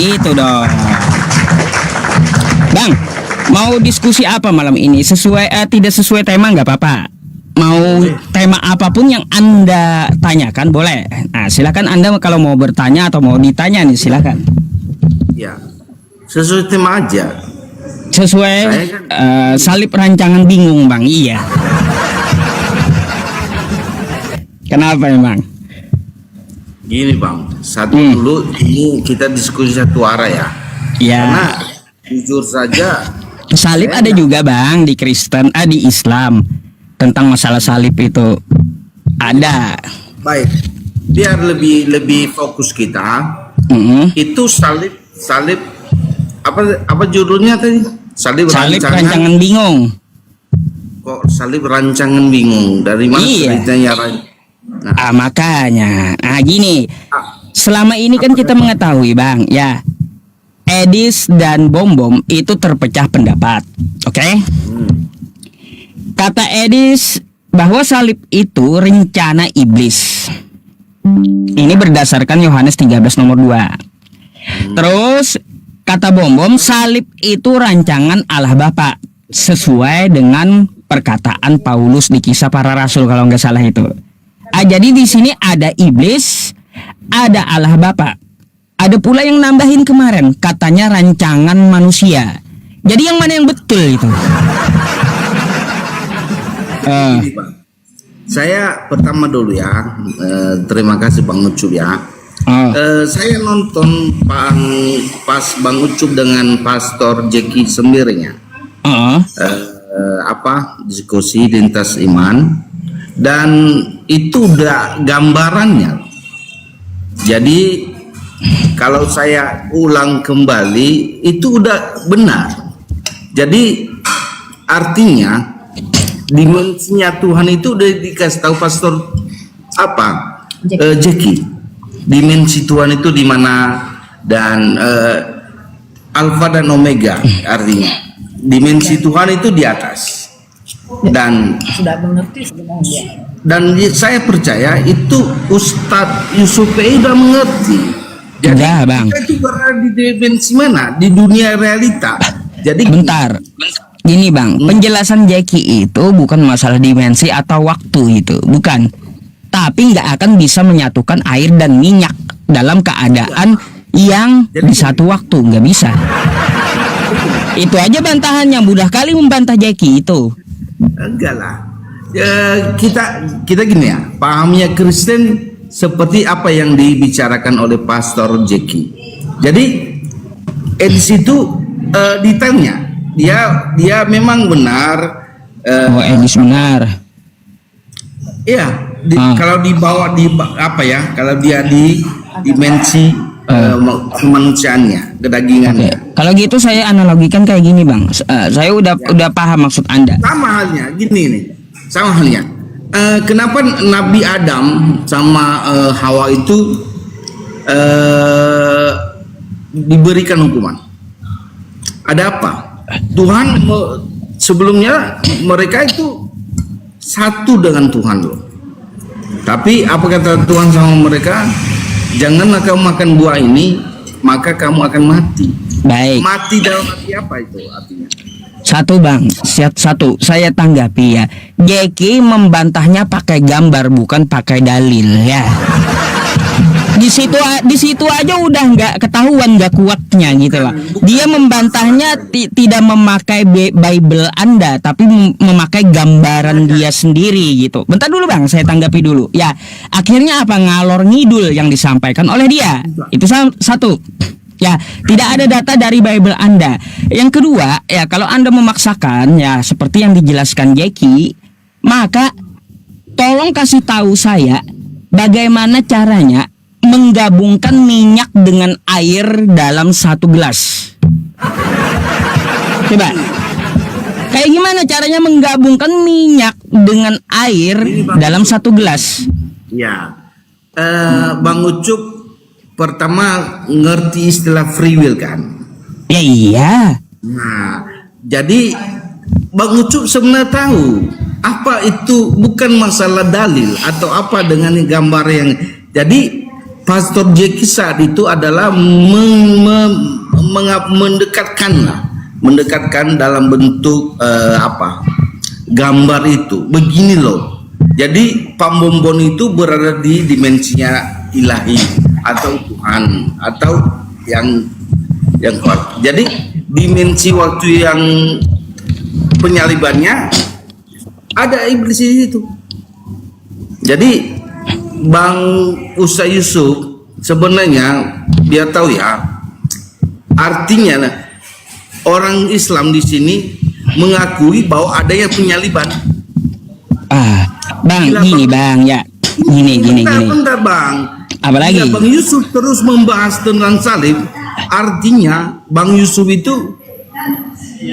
Gitu dong. Bang, mau diskusi apa malam ini? Sesuai tidak sesuai tema nggak apa-apa. Mau tema apapun yang Anda tanyakan boleh. Nah, silakan Anda kalau mau bertanya atau mau ditanya nih silakan. Ya, sesuai tema aja. Sesuai salib rancangan bingung, Bang. Iya. Kenapa emang? Gini Bang, satu dulu ini kita diskusi satu arah ya. Iya. Karena jujur saja Salib ada juga Bang di Kristen, di Islam tentang masalah salib itu ada. baik. Biar lebih fokus kita. Itu salib apa judulnya tadi? Salib rancangan bingung. Kok salib rancangan bingung? Dari mana ceritanya? Nah. Makanya. Gini. Selama ini kan kita mengetahui Bang, ya. Edis dan Bom itu terpecah pendapat. Oke? Kata Edis bahwa salib itu rencana iblis. Ini berdasarkan Yohanes 13 nomor 2. Terus kata Bom salib itu rancangan Allah Bapa sesuai dengan perkataan Paulus di Kisah Para Rasul kalau nggak salah itu. Jadi di sini ada iblis, ada Allah Bapa. Ada pula yang nambahin kemarin katanya rancangan manusia. Jadi yang mana yang betul itu? Saya pertama dulu ya, terima kasih Bang Ucup ya. Saya nonton pas Bang Ucup dengan Pastor Jeki Sembiringnya. Diskusi lintas iman. Dan itu udah gambarannya. Jadi kalau saya ulang kembali itu udah benar. Jadi artinya dimensinya Tuhan itu udah dikasih tahu Pastor Jeki. Dimensi Tuhan itu di mana dan Alfa dan Omega artinya. Dimensi Tuhan itu di atas. Dan sudah mengerti sebenarnya. Dan saya percaya itu Ustadz Yusuf PI udah mengerti. Jadi Bang. Kita itu berada di dimensi mana? Di dunia realita. Jadi bentar. Gini Bang, penjelasan Jeki itu bukan masalah dimensi atau waktu itu, bukan. Tapi nggak akan bisa menyatukan air dan minyak dalam keadaan yang di satu waktu, nggak bisa. Itu aja bantahannya, mudah kali membantah Jeki itu. Enggak lah. Kita gini ya, pahamnya Kristen seperti apa yang dibicarakan oleh Pastor Jeki. Jadi di situ detailnya dia memang benar. Edis benar. Iya, kalau dibawa kalau dia di dimensi kemanusiaannya, kedagingannya. Kalau gitu saya analogikan kayak gini Bang. Saya udah paham maksud Anda. Sama halnya gini nih. Sama halnya. Kenapa Nabi Adam sama Hawa itu diberikan hukuman? Ada apa? Tuhan sebelumnya mereka itu satu dengan Tuhan loh. Tapi apa kata Tuhan sama mereka? Janganlah kamu makan buah ini, maka kamu akan mati. Baik. Mati dalam arti apa itu artinya? Satu Bang, satu saya tanggapi ya. Jeki membantahnya pakai gambar bukan pakai dalil ya. Di situ aja udah nggak ketahuan nggak kuatnya gitu lah. Dia membantahnya tidak memakai Bible Anda, tapi memakai gambaran dia sendiri gitu. Bentar dulu Bang, saya tanggapi dulu. Ya, akhirnya apa ngalor ngidul yang disampaikan oleh dia. Itu satu. Ya, tidak ada data dari Bible Anda. Yang kedua, ya kalau Anda memaksakan ya seperti yang dijelaskan Jeki, maka tolong kasih tahu saya bagaimana caranya menggabungkan minyak dengan air dalam satu gelas. Coba. Kayak gimana caranya menggabungkan minyak dengan air dalam satu gelas? Ya. Bang Ucup pertama ngerti istilah free will kan? Ya iya. Nah, jadi Bang Ucup sebenarnya tahu apa itu bukan masalah dalil atau apa dengan gambar yang jadi Pastor Jeki saat itu adalah mendekatkan dalam bentuk gambar itu. Begini loh. Jadi Pambombon itu berada di dimensinya ilahi atau Tuhan atau yang kuat. Jadi dimensi waktu yang penyalibannya ada iblis di situ. Jadi Bang Ustaz Yusuf sebenarnya dia tahu ya, artinya orang Islam di sini mengakui bahwa adanya penyaliban. Bang, Gila, gini Bang. Bang, ya. Gini. Bentar, Bang. Apalagi? Bang Yusuf terus membahas tentang salib, artinya Bang Yusuf itu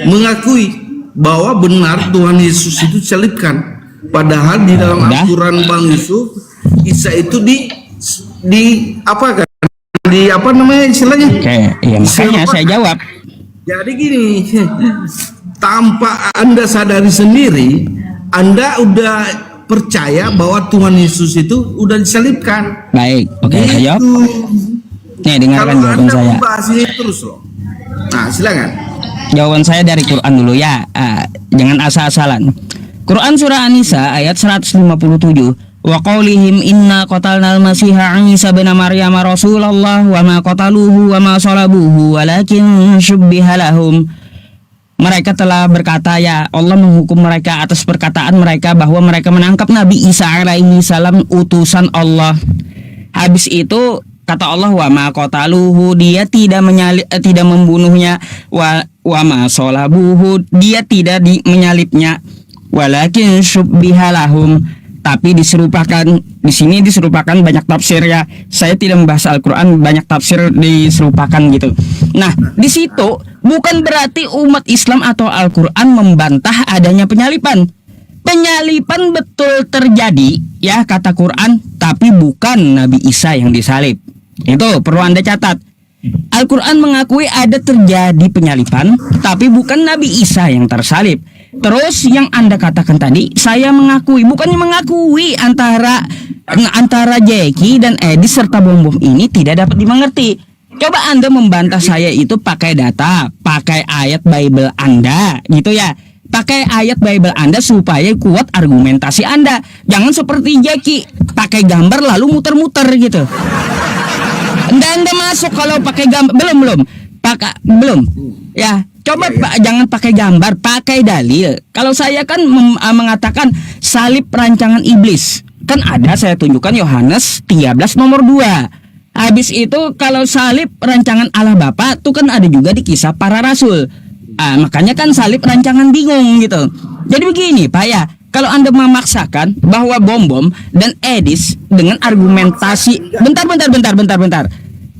mengakui bahwa benar Tuhan Yesus itu disalibkan. Padahal di dalam Al-Quran Bang Yusuf, Isa itu di apa namanya istilahnya? Oke, iya makanya saya jawab. Jadi gini, tanpa Anda sadari sendiri, Anda udah percaya bahwa Tuhan Yesus itu udah disalibkan. Baik, oke, saya jawab. Nih, dengarkan Kalau jawaban Anda saya. membahas ini terus loh. Nah, silakan. Jawaban saya dari Quran dulu ya. Jangan asal-asalan. Quran surah An-Nisa ayat 157. Wa qaulihim inna qatalnal masiha Isa bin Maryam rasulullah wa ma qataluhu wa ma salabuhu walakin syubbiha lahum. Mereka telah berkata, ya Allah menghukum mereka atas perkataan mereka bahwa mereka menangkap Nabi Isa alaihi salam utusan Allah. Habis itu kata Allah wa ma qataluhu, dia tidak membunuhnya, wa ma salabuhu, dia tidak menyalibnya, walakin syubbiha lahum, tapi diserupakan. Di sini diserupakan banyak tafsir ya. Saya tidak membahas Al-Qur'an, banyak tafsir diserupakan gitu. Nah, di situ bukan berarti umat Islam atau Al-Qur'an membantah adanya penyaliban. Penyaliban betul terjadi ya kata Quran, tapi bukan Nabi Isa yang disalib. Itu perlu Anda catat. Al-Quran mengakui ada terjadi penyaliban, tapi bukan Nabi Isa yang tersalib. Terus yang Anda katakan tadi, saya mengakui, bukannya mengakui antara Jeki dan Edis serta Bom ini tidak dapat dimengerti. Coba Anda membantah saya itu pakai data, pakai ayat Bible Anda, gitu ya. Pakai ayat Bible Anda supaya kuat argumentasi Anda. Jangan seperti Jeki, pakai gambar lalu muter-muter gitu. Anda masuk kalau pakai gambar, belum. Ya, coba jangan pakai gambar, pakai dalil. Kalau saya kan mengatakan salib rancangan iblis. Kan ada saya tunjukkan Yohanes 13 nomor 2. Habis itu kalau salib rancangan Allah Bapa itu kan ada juga di Kisah Para Rasul. Makanya kan salib rancangan bingung gitu. Jadi begini Pak ya, kalau Anda memaksakan bahwa Bom dan Edis dengan argumentasi bentar.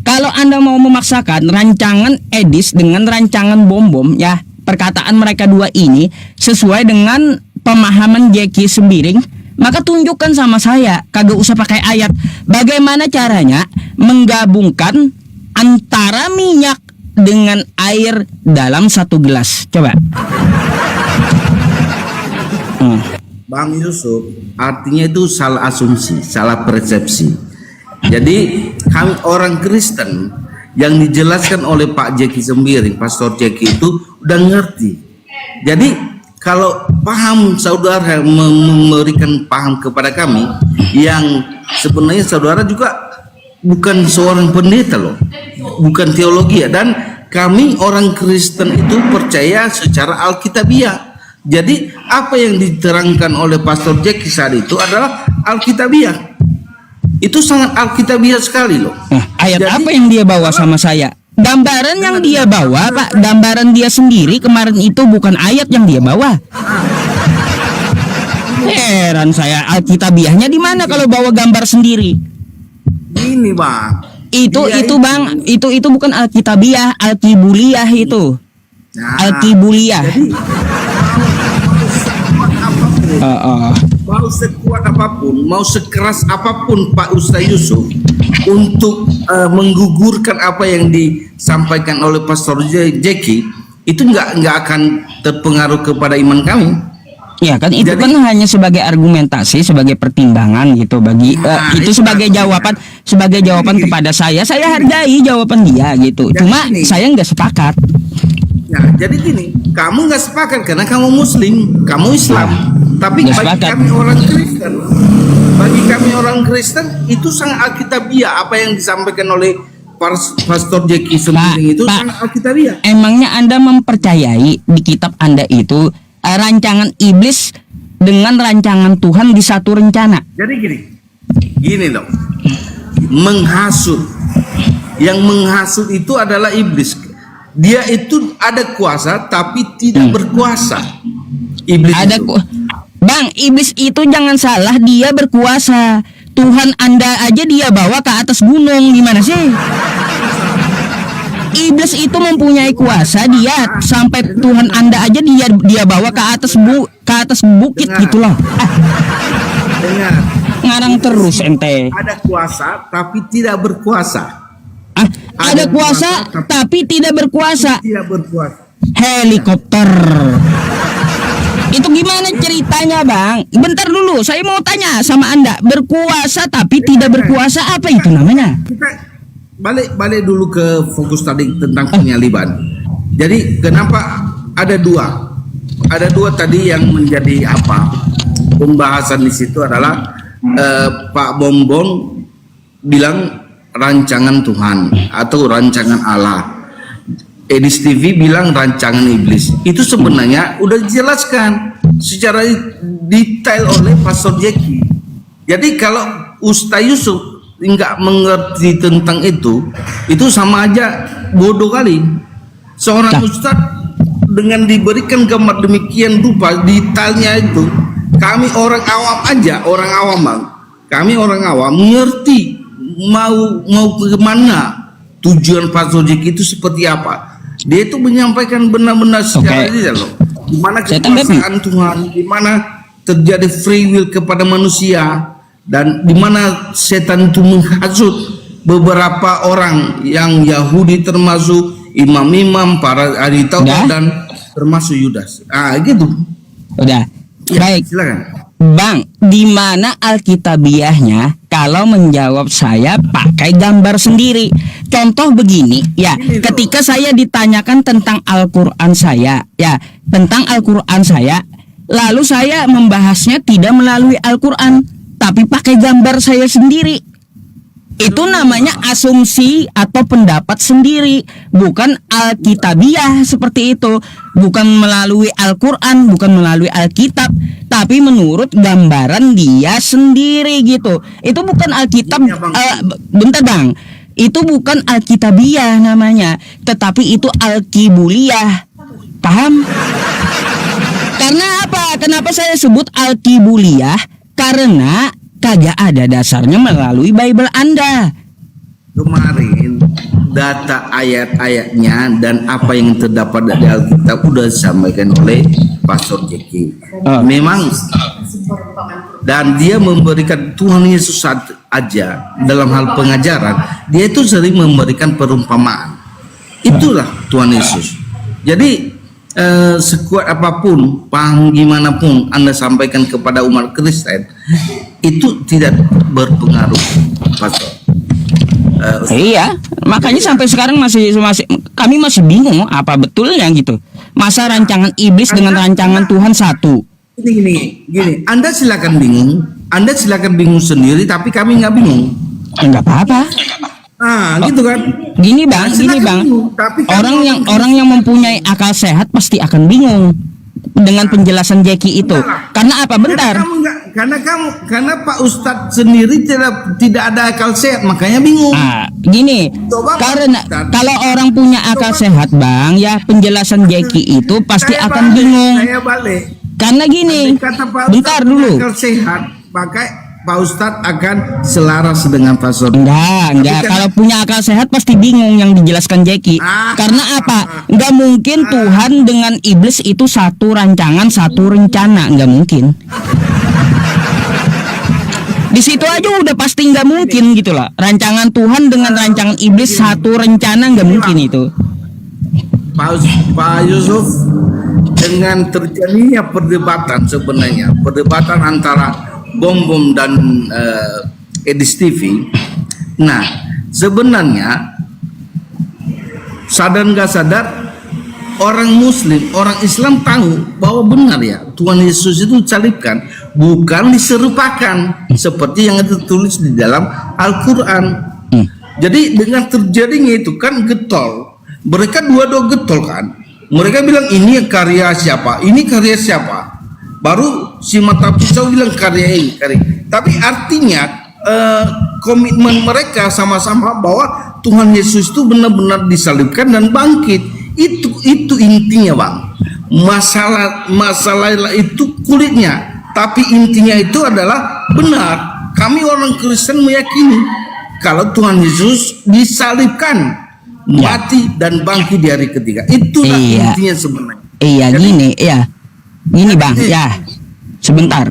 Kalau Anda mau memaksakan rancangan Edis dengan rancangan Bom ya, perkataan mereka dua ini sesuai dengan pemahaman Jeki Sembiring, maka tunjukkan sama saya, kagak usah pakai ayat. Bagaimana caranya menggabungkan antara minyak dengan air dalam satu gelas? Coba. Bang Yusuf, artinya itu salah asumsi, salah persepsi. Jadi kami orang Kristen yang dijelaskan oleh Pak Jeki Sembiring, Pastor Jeki itu udah ngerti. Jadi kalau paham saudara memberikan paham kepada kami yang sebenarnya saudara juga bukan seorang pendeta loh, bukan teologi ya, dan kami orang Kristen itu percaya secara alkitabiah. Jadi apa yang diterangkan oleh Pastor Jeki saat itu adalah alkitabiah. Itu sangat alkitabiah sekali loh. Ayat Jadi, apa yang dia bawa sama saya? Gambaran yang dia bawa, Pak, gambaran dia sendiri kemarin itu bukan ayat yang dia bawa. Heran saya, alkitabiahnya di mana kalau bawa gambar sendiri? Ini Bang. Itu Dia Bang, itu bukan alkitabiah, alkibuliah itu. Nah, Alkibuliah. Jadi mau sekuat apapun, mau sekeras apapun Pak Ustaz Yusuf untuk menggugurkan apa yang disampaikan oleh Pastor Jeki, itu nggak akan terpengaruh kepada iman kami. Ya kan itu Jadi- kan hanya sebagai argumentasi, sebagai pertimbangan gitu bagi Nah, itu itu sebagai jawaban kepada saya. Saya hargai jawaban dia gitu. Jadi Cuma gini. saya nggak sepakat. Ya, jadi gini, kamu nggak sepakat karena kamu Muslim, kamu Islam. Tapi Nggak bagi sepakat. kami orang Kristen itu sangat alkitabiah apa yang disampaikan oleh Pastor Jeki Sembiring itu Pak. sangat alkitabiah. Emangnya Anda mempercayai di kitab Anda itu rancangan iblis dengan rancangan Tuhan di satu rencana? Jadi gini dong, menghasut. Yang menghasut itu adalah iblis. Dia itu ada kuasa tapi tidak berkuasa. Iblis Ada itu. Bang, iblis itu jangan salah, dia berkuasa. Tuhan Anda aja dia bawa ke atas gunung, gimana sih? Iblis itu mempunyai kuasa, dia sampai Tuhan Anda aja dia bawa ke atas bukit Dengar. gitu loh. Dengar, Ngarang terus ente. ada kuasa tapi tidak berkuasa. Ada kuasa tapi tidak berkuasa. Tidak berkuasa. Helikopter. Itu gimana ceritanya, Bang? Bentar dulu, saya mau tanya sama Anda. Berkuasa tapi tidak berkuasa, apa itu namanya? Kita balik dulu ke fokus tadi tentang penyaliban. Jadi kenapa ada dua? Ada dua tadi yang menjadi pembahasan di situ adalah Pak Bombon bilang rancangan Tuhan atau rancangan Allah. Edis TV bilang rancangan iblis. Itu sebenarnya udah dijelaskan secara detail oleh Pastor Jeki. Jadi kalau Ustaz Yusuf nggak mengerti tentang itu sama aja bodoh kali. Seorang Ustaz dengan diberikan gambar demikian rupa detailnya itu, kami orang awam Bang. Kami orang awam mengerti mau ke mana, tujuan Pastor Jeki itu seperti apa. Dia itu menyampaikan benar-benar secara detail loh. Di mana kekuasaan Tuhan, di mana terjadi free will kepada manusia, dan di mana setan itu menghasut beberapa orang yang Yahudi termasuk imam-imam, para ahli Taurat dan termasuk Yudas. Gitu. Udah. Ya, Baik. silakan. Bang, di mana alkitabiahnya kalau menjawab saya pakai gambar sendiri? Contoh begini, ya, ketika saya ditanyakan tentang Al-Qur'an saya, lalu saya membahasnya tidak melalui Al-Qur'an, tapi pakai gambar saya sendiri. Itu namanya asumsi atau pendapat sendiri, bukan alkitabiah seperti itu, bukan melalui Al-Qur'an, bukan melalui Alkitab, tapi menurut gambaran dia sendiri gitu. Itu bukan Alkitab, bentar Bang, itu bukan alkitabiah namanya, tetapi itu alkibuliah. Paham? Karena apa? Kenapa saya sebut alkibuliah? Karena kagak ada dasarnya melalui Bible Anda. Kemarin data ayat-ayatnya dan apa yang terdapat dari Alkitab udah disampaikan oleh Pastor Jeki. Memang dan dia memberikan Tuhan Yesus aja dalam hal pengajaran, dia itu sering memberikan perumpamaan. Itulah Tuhan Yesus. Jadi sekuat apapun, paham gimana pun Anda sampaikan kepada umat Kristen, itu tidak berpengaruh, Pastor. Iya, makanya sampai sekarang kami masih bingung apa betulnya gitu. Masa rancangan iblis dengan rancangan Tuhan satu? Gini, Anda silakan bingung sendiri, tapi kami nggak bingung. Enggak apa-apa. Gitu kan. Gini bang, bingung, tapi orang yang mempunyai akal sehat pasti akan bingung dengan penjelasan Jeki itu. Karena apa? Bentar. Karena Pak Ustadz sendiri tidak ada akal sehat, makanya bingung. Gini, karena kalau orang punya akal sehat bang, ya penjelasan Jeki itu pasti akan bingung. Saya balik. Karena gini, bentar dulu. Akal sehat, pakai Pak Ustadz akan selaras dengan Pastor. Enggak. Kalau punya akal sehat pasti bingung yang dijelaskan Jeki. Karena apa? Enggak mungkin Tuhan dengan iblis itu satu rancangan, satu rencana. Enggak mungkin. Di situ aja udah pasti nggak mungkin gitu lah. Rancangan Tuhan dengan rancangan iblis satu rencana, nggak mungkin itu. Pak Yusuf, dengan terjadinya perdebatan sebenarnya, perdebatan antara Bom dan Edis TV. Nah, sebenarnya sadar nggak sadar orang Muslim, orang Islam tahu bahwa benar ya Tuhan Yesus itu disalibkan, bukan diserupakan seperti yang tertulis di dalam Al-Quran. Jadi dengan terjadinya itu kan getol, mereka dua-dua getol kan. Mereka bilang ini karya siapa, ini karya siapa. Baru si mata pisau bilang karya ini, karya. Tapi artinya komitmen mereka sama-sama bahwa Tuhan Yesus itu benar-benar disalibkan dan bangkit. Itu intinya, Bang. Masalah itu kulitnya, tapi intinya itu adalah benar. Kami orang Kristen meyakini kalau Tuhan Yesus disalibkan, mati dan bangkit di hari ketiga. Itulah intinya sebenarnya. Iya. Jadi, gini Bang, sebentar.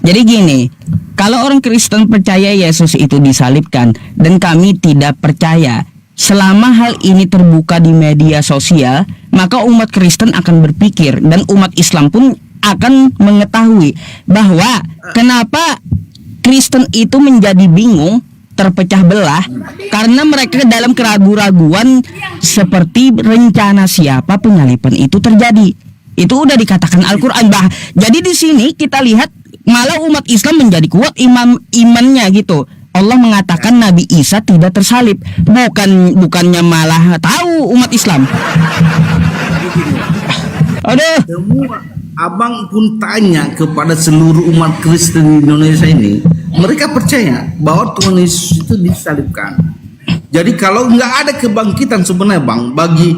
Jadi gini, kalau orang Kristen percaya Yesus itu disalibkan dan kami tidak percaya, selama hal ini terbuka di media sosial, maka umat Kristen akan berpikir dan umat Islam pun akan mengetahui bahwa kenapa Kristen itu menjadi bingung, terpecah belah, karena mereka dalam keraguan-raguan seperti rencana siapa penyaliban itu terjadi. Itu udah dikatakan Al-Quran. Jadi di sini kita lihat malah umat Islam menjadi kuat imannya gitu. Allah mengatakan Nabi Isa tidak tersalib, bukannya malah tahu umat Islam. Aduh. Semua abang pun tanya kepada seluruh umat Kristen di Indonesia ini, mereka percaya bahwa Tuhan Yesus itu disalibkan. Jadi kalau nggak ada kebangkitan sebenarnya, Bang, bagi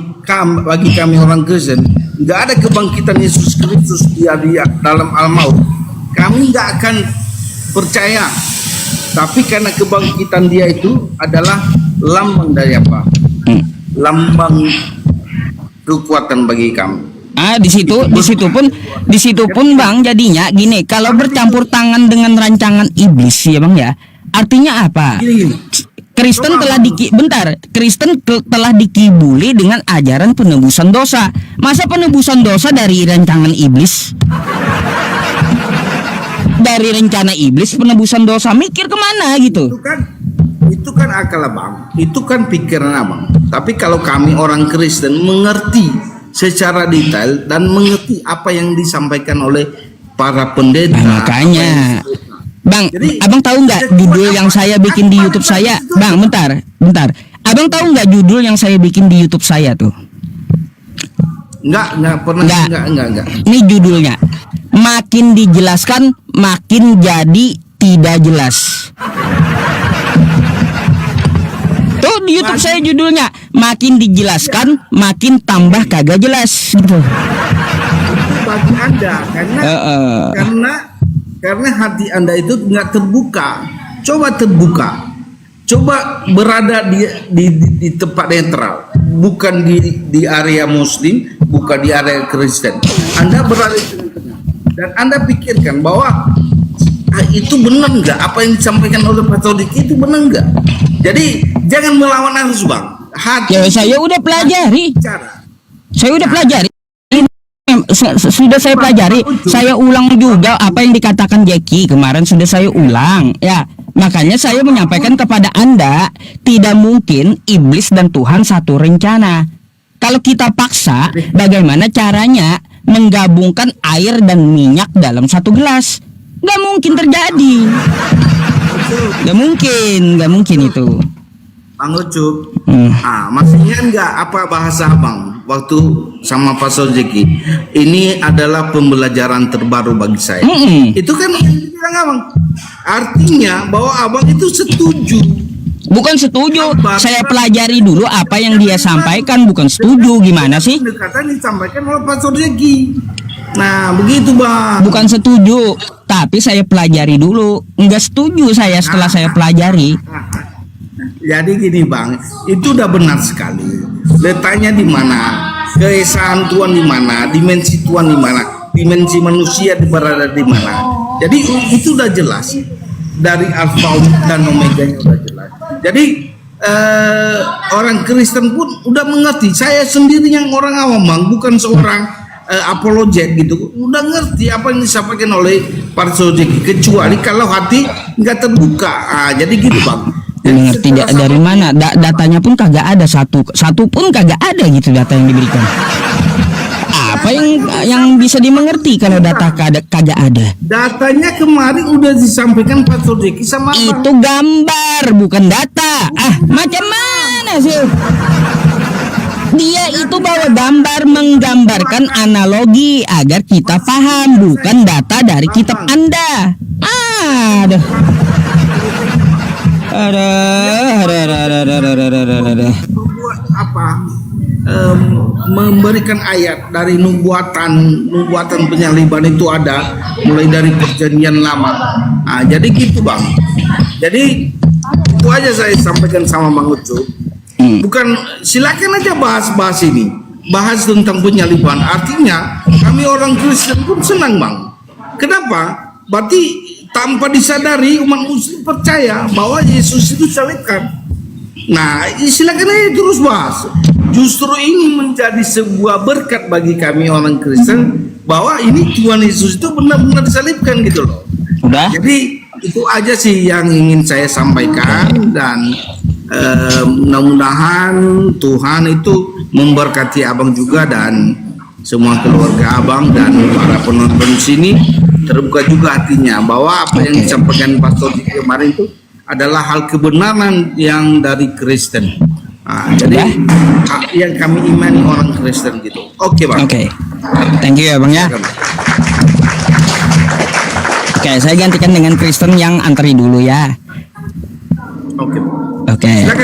kami orang Kristen, nggak ada kebangkitan Yesus Kristus dia dalam al-maut, kami nggak akan percaya. Tapi karena kebangkitan dia itu adalah lambang dari apa? Lambang kekuatan bagi kami. Di situ pun Bang, jadinya gini, kalau bercampur tangan dengan rancangan iblis ya Bang ya, artinya apa? Kristen telah dikibuli dengan ajaran penebusan dosa. Masa penebusan dosa dari rancangan iblis? Dari rencana iblis penebusan dosa, mikir kemana gitu? Itu kan akal Abang, itu kan pikiran Abang. Tapi kalau kami orang Kristen mengerti secara detail dan mengerti apa yang disampaikan oleh para pendeta. Makanya Bang, jadi, Abang tahu nggak judul yang saya bikin di YouTube saya? Bang, bentar. Abang tahu nggak judul yang saya bikin di YouTube saya tuh? Enggak pernah. Enggak. Ini judulnya. Makin dijelaskan, makin jadi tidak jelas. Tuh di YouTube saya judulnya, makin dijelaskan, makin tambah kagak jelas. Gitu. Bagi Anda, karena hati Anda itu nggak terbuka. Coba terbuka. Coba berada di tempat netral, bukan di area Muslim, bukan di area Kristen. Anda berada di tengah-tengah dan Anda pikirkan bahwa itu benar nggak apa yang disampaikan oleh Pastor Diki itu benar nggak? Jadi jangan melawan arus, Bang. Saya udah pelajari. Sudah saya pelajari. Saya ulang juga apa yang dikatakan Jackie kemarin, sudah saya ulang ya. Makanya saya menyampaikan kepada Anda, tidak mungkin iblis dan Tuhan satu rencana. Kalau kita paksa, bagaimana caranya menggabungkan air dan minyak dalam satu gelas? Gak mungkin terjadi. Gak mungkin itu. Bang Ucup, maksudnya enggak apa bahasa Abang waktu sama Pastor Jeki. Ini adalah pembelajaran terbaru bagi saya. Itu kan yang dibilang Abang. Artinya bahwa Abang itu setuju. Bukan setuju, saya pelajari dulu apa yang dia sampaikan, bukan setuju. Gimana sih? Pendekatan disampaikan oleh Pastor Jeki. Nah, begitu Bang. Bukan setuju, tapi saya pelajari dulu. Enggak setuju saya setelah saya pelajari. Jadi gini Bang, itu udah benar sekali. Letaknya di mana? Keesaan Tuhan di mana? Dimensi Tuhan di mana? Dimensi manusia berada di mana? Jadi itu udah jelas. Dari Alfa dan Omega nya udah jelas. Jadi orang Kristen pun udah mengerti. Saya sendiri yang orang awam Bang, bukan seorang apologet gitu, udah ngerti apa yang disampaikan oleh Pastor Jeki, kecuali kalau hati nggak terbuka. Jadi gitu bang. Jadi Ngerti secara dari sama- mana? Datanya pun kagak ada, satu pun kagak ada gitu data yang diberikan. Apa yang bisa dimengerti kalau data kagak ada? Datanya kemarin udah disampaikan Pastor Jeki sama abang. Itu gambar bukan data. Macam mana sih? Dia itu bawa gambar, menggambarkan analogi agar kita paham, bukan data dari kitab Anda. Aduh. Aduh. Membuat apa? Memberikan ayat dari nubuatan penyaliban itu ada mulai dari perjanjian lama. Jadi gitu bang. Jadi itu aja saya sampaikan sama Bang Ucup. Bukan, silakan aja bahas ini, bahas tentang penyaliban. Artinya kami orang Kristen pun senang bang. Kenapa? Berarti tanpa disadari umat Muslim percaya bahwa Yesus itu disalibkan. Nah, silakan aja terus bahas. Justru ini menjadi sebuah berkat bagi kami orang Kristen bahwa ini Tuhan Yesus itu benar-benar disalibkan gitu loh. Udah? Jadi itu aja sih yang ingin saya sampaikan, dan mudah-mudahan Tuhan itu memberkati abang juga dan semua keluarga abang dan para penonton sini terbuka juga hatinya bahwa apa yang disampaikan Pastor Diki kemarin itu adalah hal kebenaran yang dari Kristen. Jadi yang kami imani orang Kristen gitu. Oke bang. Oke. Thank you ya bang ya. Oke, saya gantikan dengan Kristen yang antri dulu ya. Oke. Oke. Silakan.